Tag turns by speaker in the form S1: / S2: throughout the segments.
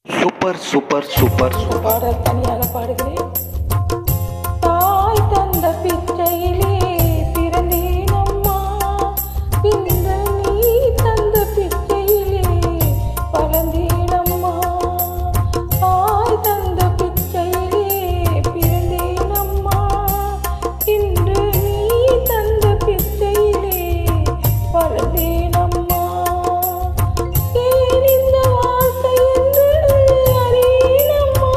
S1: Super super super super.
S2: பாடல் தனியாக பாடுகிறேன். தாய் தந்த பிச்சையிலே பிறந்தேன் அம்மா, இன்று நீ தந்த பிச்சையிலே வளர்ந்தேன் அம்மா. தாய் தந்த பிச்சையிலே பிறந்தேன் அம்மா, இன்று நீ தந்த பிச்சையிலே வளர்ந்தேன் அம்மா. ஏன் இந்த வாழ்க்கை என்று அறியேனம்மா,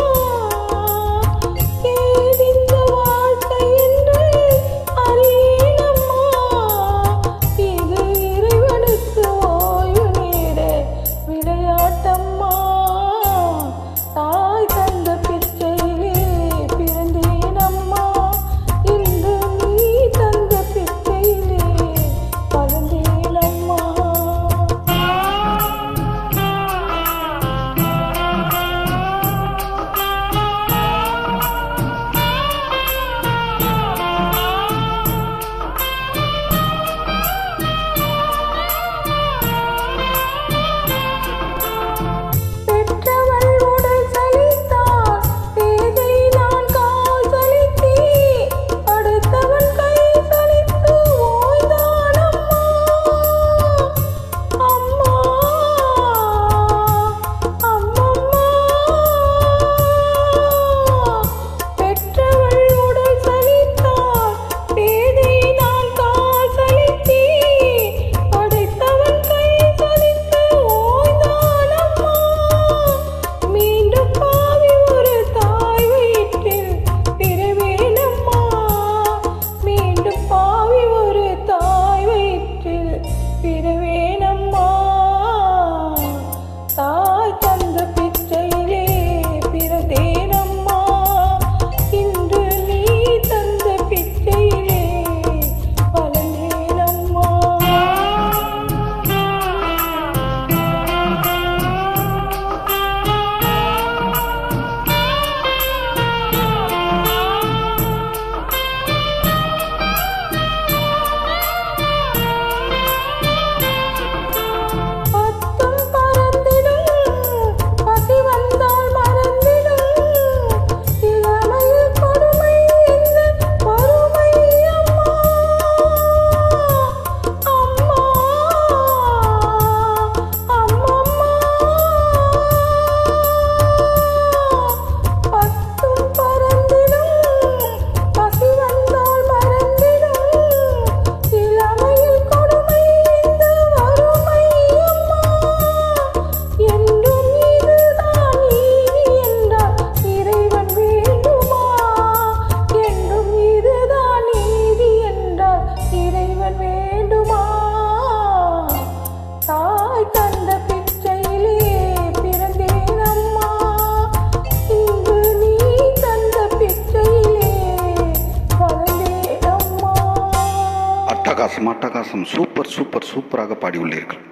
S2: ஏன் இந்த வாழ்க்கை என்று அறியேனம்மா. இது இறைவனுக்கு ஓய்வு நேர விளையாட்டம்மா. தாய் தந்த பிச்சையிலே பிறந்தேன் அம்மா, இன்று நீ தந்த பிச்சையிலே வளர்ந்தேன் அம்மா. பெற்றவள் உடல் சலித்தாள், பேதை நான் கால் சலித்தே, அடுத்தவன் கை சலித்து ஓய்ந்தான் அம்மா. அம்மா அம்மம்மா. பெற்றவள் உடல் சலித்தாள், பேதை நான் கால் சலித்தே, அடுத்தவன் கை சலித்து ஓய்ந்தான் அம்மா. மீண்டும் பாவி ஒரு தாய் வயிற்றில் பிறவேனம்மா, மீண்டும் பாவி ஒரு தாய் வயிற்றில் பிறவேனம்மா. தாய் தந்த பிச்சையிலே பிறந்தேனம்மா, இன்று நீ தந்த பிச்சையிலே வளர்ந்தேனம்மா. பத்தும் பறந்திடும், பசி வந்தால் மறந்திடும், இளமையில் கொடுமை இந்த வறுமை அம்மா. அம்மா அம்மம்மா. பத்தும் பறந்திடும், பசி வந்தால் மறந்திடும், இளமையில் கொடுமை இந்த வறுமை அம்மா. என்றும் இதுதான் நீதி என்றால் இறைவன் வேண்டுமா, என்றும் இதுதான் நீதி என்றால் இறைவன் வேண்டுமா. தாய் தந்த பிச்சையிலே பிறந்தேன் அம்மா, இன்று நீ தந்த பிச்சையிலே வளர்ந்தேன் அம்மா.
S1: அட்டகாசம் அட்டகாசம். சூப்பர் சூப்பர் சூப்பராக பாடியுள்ளீர்கள்.